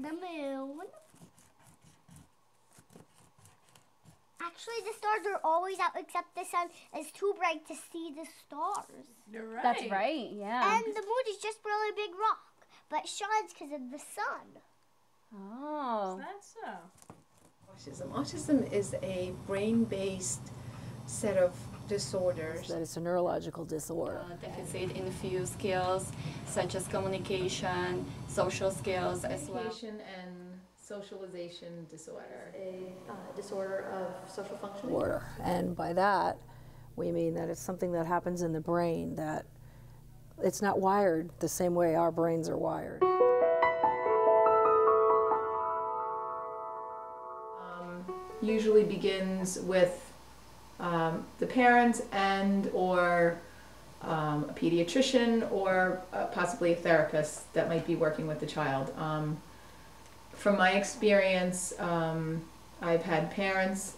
the moon. Actually, the stars are always out except the sun is too bright to see the stars. You're right. That's right, yeah. And the moon is just a really big rock, but it shines because of the sun. Oh. That's so. Autism is a brain-based set of disorders. That it's a neurological disorder. Deficit in a few skills, such as communication, social skills as well. Communication and socialization disorder. A disorder of social functioning. Disorder. And by that, we mean that it's something that happens in the brain, that it's not wired the same way our brains are wired. Usually begins with the parents and or a pediatrician or possibly a therapist that might be working with the child. From my experience, I've had parents,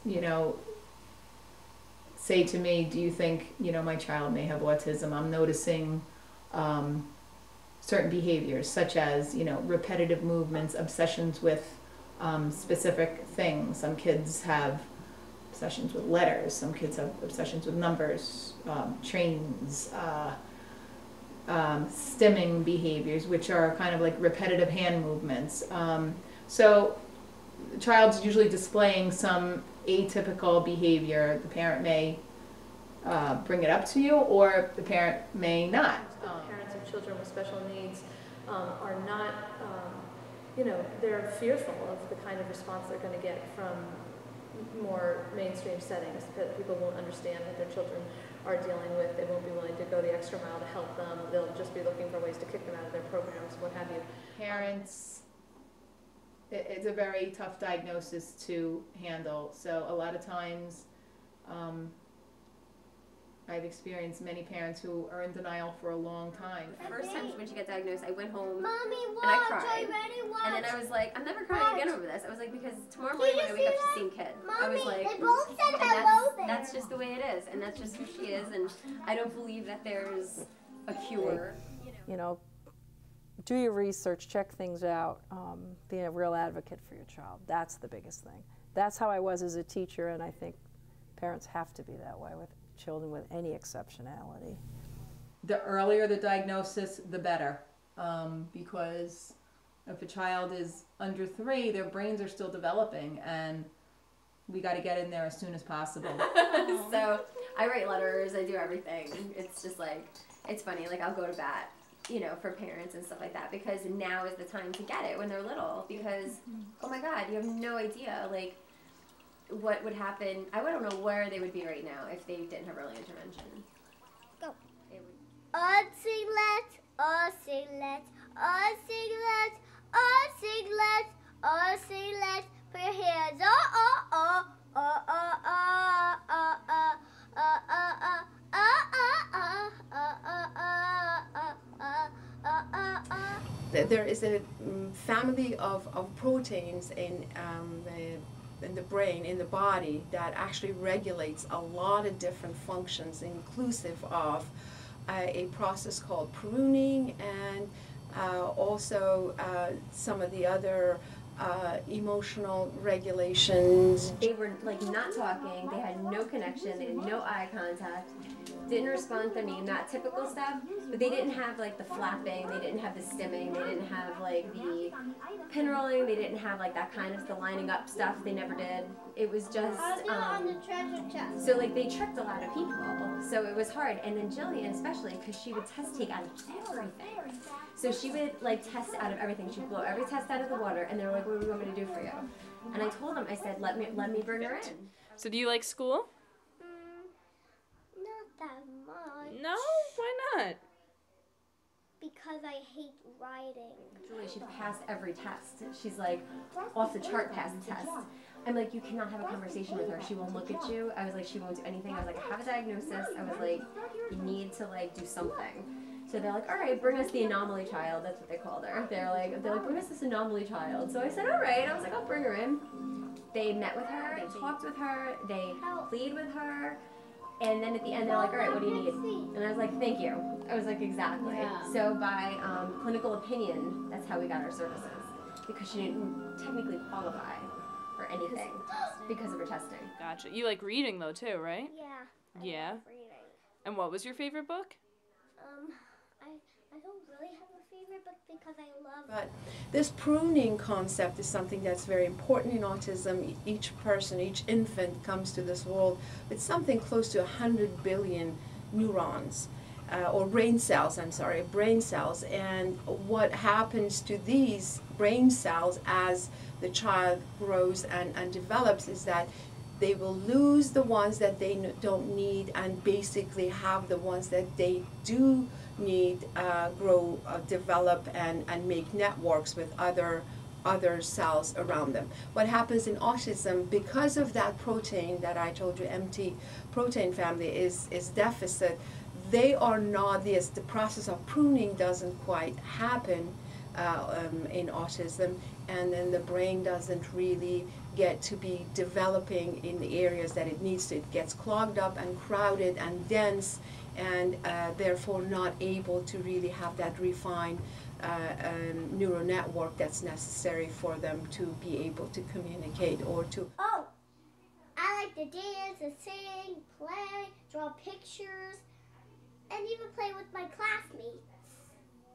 say to me, do you think, my child may have autism? I'm noticing certain behaviors such as, repetitive movements, obsessions with specific things. Some kids have obsessions with letters, some kids have obsessions with numbers, trains, stimming behaviors, which are kind of like repetitive hand movements. So the child's usually displaying some atypical behavior. The parent may bring it up to you, or the parent may not. Parents of children with special needs are not, they're fearful of the kind of response they're going to get from more mainstream settings that people won't understand that their children are dealing with. They won't be willing to go the extra mile to help them. They'll just be looking for ways to kick them out of their programs, what have you. Parents, it's a very tough diagnosis to handle. So a lot of times, I've experienced many parents who are in denial for a long time. The first time when she got diagnosed, I went home Mommy, and I watch, cried. And then I was like, I'm never crying again over this. I was like, because tomorrow morning when I wake up, she's the same kid. I was like, they both said hello there. that's just the way it is, and that's just who she is, and I don't believe that there's a cure. Do your research, check things out, be a real advocate for your child. That's the biggest thing. That's how I was as a teacher, and I think parents have to be that way with children with any exceptionality. The earlier the diagnosis, the better, because if a child is under 3, their brains are still developing, and we got to get in there as soon as possible. So I write letters, I do everything. It's just like, it's funny, like I'll go to bat, for parents and stuff like that, because now is the time to get it when they're little, because, oh my God, you have no idea, like, what would happen. I don't know where they would be right now if they didn't have early intervention. Go. A singlet, a singlet, a singlet, a singlet, a singlet. Put your hands There is a family of proteins in the brain, in the body, that actually regulates a lot of different functions, inclusive of a process called pruning, and also some of the other emotional regulations. They were like not talking, they had no connection, they had no eye contact, didn't respond to their name, not typical stuff, but they didn't have like the flapping, they didn't have the stimming, they didn't have like the pin rolling, they didn't have like that kind of the lining up stuff, they never did. It was just, so like they tricked a lot of people, so it was hard. And then Jillian especially, because she would test take out of everything. So she would like test out of everything, she'd blow every test out of the water, and they were like, what do you want me to do for you? And I told them, I said, let me bring her in. So do you like school? Not that much. No? Why not? Because I hate writing. Julie, she passed every test. She's like, off the chart passed the test. I'm like, you cannot have a conversation with her. She won't look at you. I was like, she won't do anything. I was like, I have a diagnosis. I was like, you need to like do something. So they're like, all right, bring us the anomaly child. That's what they called her. They're like, bring us this anomaly child. So I said, all right. I was like, I'll bring her in. They met with her. They talked with her. They played with her. And then at the end, they're like, all right, what do you need? And I was like, thank you. I was like, exactly. Yeah. So by clinical opinion, that's how we got our services. because she didn't technically qualify for anything because of her testing. Gotcha. You like reading though too, right? Yeah. Yeah. Love reading. And what was your favorite book? I don't really have a favorite book because I love. But this pruning concept is something that's very important in autism. Each person, each infant comes to this world with something close to 100 billion neurons, or brain cells, brain cells. And what happens to these brain cells as the child grows and develops is that they will lose the ones that they don't need and basically have the ones that they do need grow, develop, and make networks with other cells around them. What happens in autism, because of that protein that I told you, MT protein family is deficit, they are not, the process of pruning doesn't quite happen in autism, and then the brain doesn't really get to be developing in the areas that it needs to. It gets clogged up and crowded and dense, and therefore not able to really have that refined neural network that's necessary for them to be able to communicate or to... Oh, I like to dance and sing, play, draw pictures, and even play with my classmates.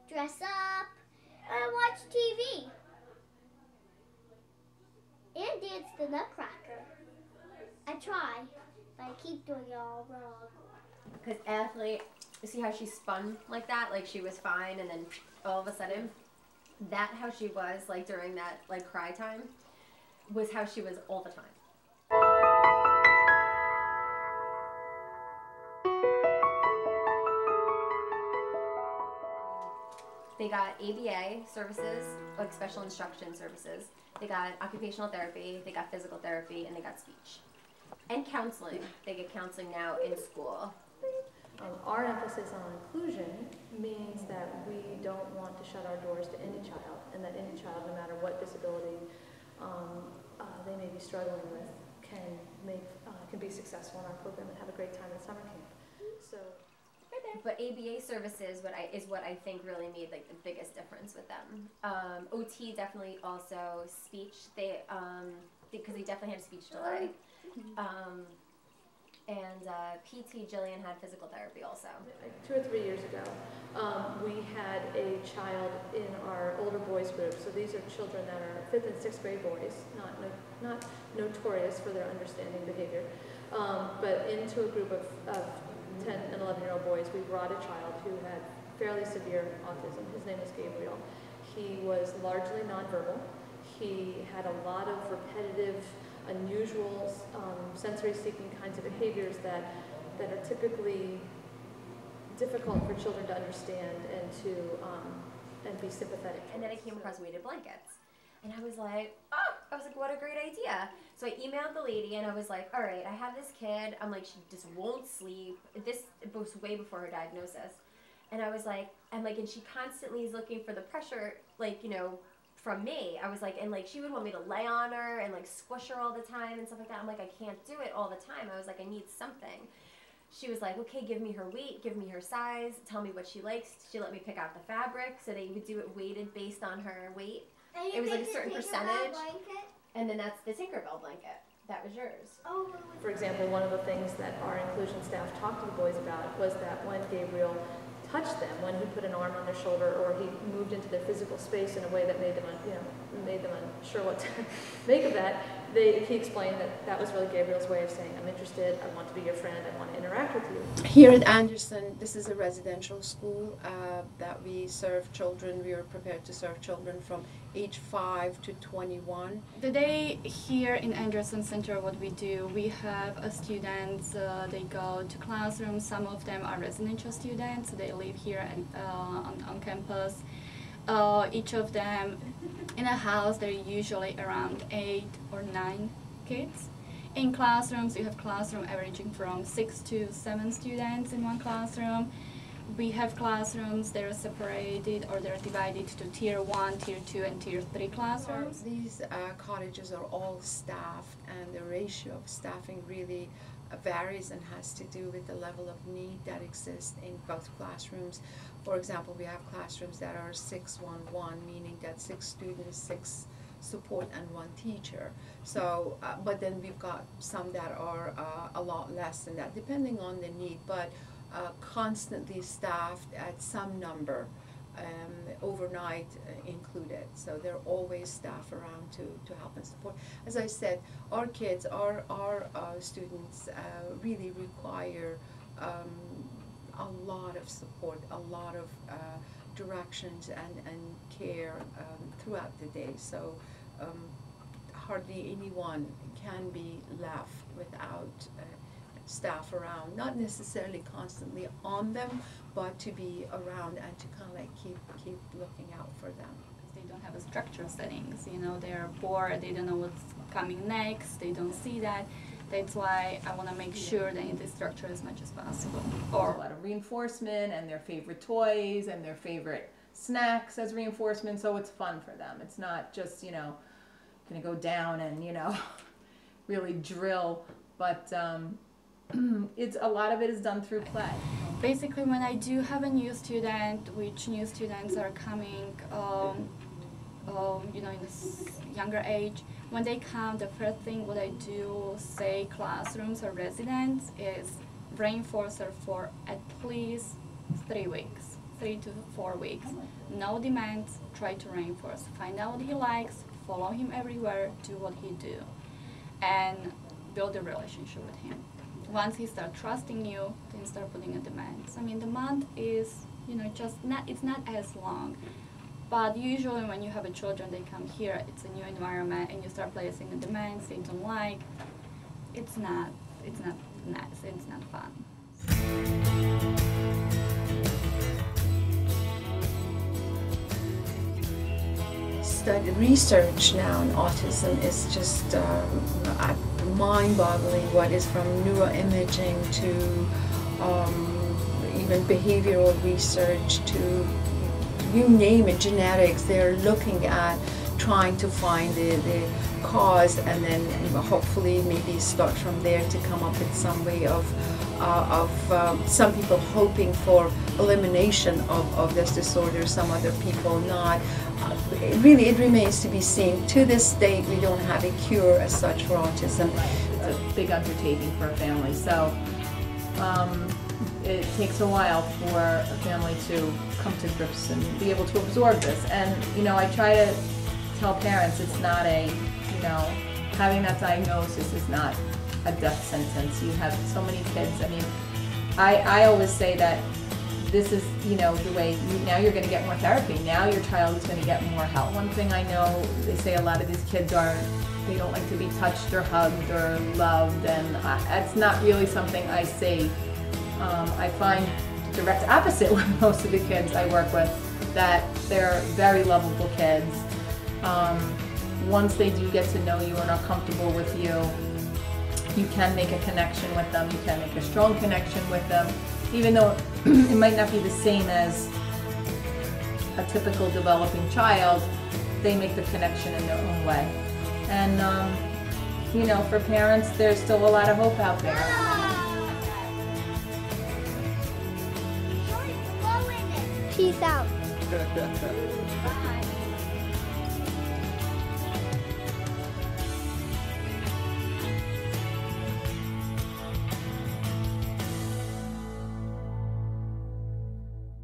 Dress up and watch TV. And dance the Nutcracker. I try, but I keep doing it all wrong. Because Ashley, you see how she spun like that? Like she was fine, and then all of a sudden, that how she was like during that like cry time was how she was all the time. They got ABA services, like special instruction services. They got occupational therapy, they got physical therapy, and they got speech. And counseling. They get counseling now in school. Our emphasis on inclusion means that we don't want to shut our doors to any child, and that any child, no matter what disability they may be struggling with, can be successful in our program and have a great time at summer camp. So. But ABA services is what I think really made like the biggest difference with them. OT definitely also speech. Because they definitely had speech delay. And PT, Jillian had physical therapy also. Like 2 or 3 years ago, we had a child in our older boys group. So these are children that are 5th and 6th grade boys, not notorious for their understanding behavior, but into a group of 10 and 11-year-old boys, we brought a child who had fairly severe autism. His name was Gabriel. He was largely nonverbal. He had a lot of repetitive, unusual, sensory-seeking kinds of behaviors that are typically difficult for children to understand and be sympathetic. And then I came across weighted blankets. And I was like, what a great idea. So I emailed the lady and I was like, all right, I have this kid. I'm like, she just won't sleep. This was way before her diagnosis. And I was like, and she constantly is looking for the pressure, from me. I was like, and she would want me to lay on her and squish her all the time and stuff like that. I'm like, I can't do it all the time. I was like, I need something. She was like, okay, give me her weight, give me her size, tell me what she likes. She let me pick out the fabric, so they would do it weighted based on her weight. It was like a certain percentage. And then that's the Tinkerbell blanket. That was yours. Oh. For example, one of the things that our inclusion staff talked to the boys about was that when Gabriel touched them, when he put an arm on their shoulder or he moved into their physical space in a way that made them unsure what to make of that, he explained that was really Gabriel's way of saying, I'm interested, I want to be your friend, I want to interact with you. Here at Anderson, this is a residential school that we serve children. We are prepared to serve children from age 5 to 21. Today here in Anderson Center, what we do, we have students, they go to classrooms. Some of them are residential students, they live here on campus. Each of them in a house, there are usually around 8 or 9 kids. In classrooms, you have classroom averaging from 6 to 7 students in one classroom. We have classrooms that are separated or they're divided to tier 1, tier 2, and tier 3 classrooms. These cottages are all staffed, and the ratio of staffing really varies and has to do with the level of need that exists in both classrooms. For example, we have classrooms that are 6-1-1, meaning that 6 students, 6 support and 1 teacher. So, but then we've got some that are a lot less than that, depending on the need, but constantly staffed at some number, overnight included. So there are always staff around to help and support. As I said, our kids, our students really require a lot of support, a lot of directions and care throughout the day. So hardly anyone can be left without staff around, not necessarily constantly on them, but to be around and to kind of like keep looking out for them. They don't have a structured settings, you know, they're bored, they don't know what's coming next, they don't see that. That's why I want to make sure that it is structured as much as possible. Or a lot of reinforcement and their favorite toys and their favorite snacks as reinforcement, so it's fun for them. It's not just, you know, going to go down and, you know, really drill, but it's a lot of it is done through play. Basically, when I do have a new student, which new students are coming, you know, in this younger age, when they come, the first thing what I do, say classrooms or residents, is reinforcer for at least 3 weeks, 3 to 4 weeks. No demands, try to reinforce. Find out what he likes, follow him everywhere, do what he do, and build a relationship with him. Once he starts trusting you, then start putting a demands. I mean, the month is, you know, just not, it's not as long. But usually when you have a children, they come here, it's a new environment, and you start placing the demands they don't like. It's not nice, it's not fun. Research now on autism is just mind-boggling. What is from neuroimaging to even behavioral research to you name it, genetics. They're looking at trying to find the cause and then hopefully maybe start from there to come up with some way of some people hoping for elimination of this disorder, some other people not. Really, it remains to be seen. To this date, we don't have a cure as such for autism. It's a big undertaking for a family, so it takes a while for a family to come to grips and be able to absorb this. And, you know, I try to tell parents it's not a, you know, having that diagnosis is not a death sentence. You have so many kids. I mean, I always say that this is, you know, the way, now you're going to get more therapy. Now your child is going to get more help. One thing I know, they say a lot of these kids they don't like to be touched or hugged or loved, and that's not really something I see. I find the direct opposite with most of the kids I work with, that they're very lovable kids. Once they do get to know you and are comfortable with you, you can make a connection with them. You can make a strong connection with them, even though it might not be the same as a typical developing child. They make the connection in their own way. And, you know, for parents, there's still a lot of hope out there. Peace out.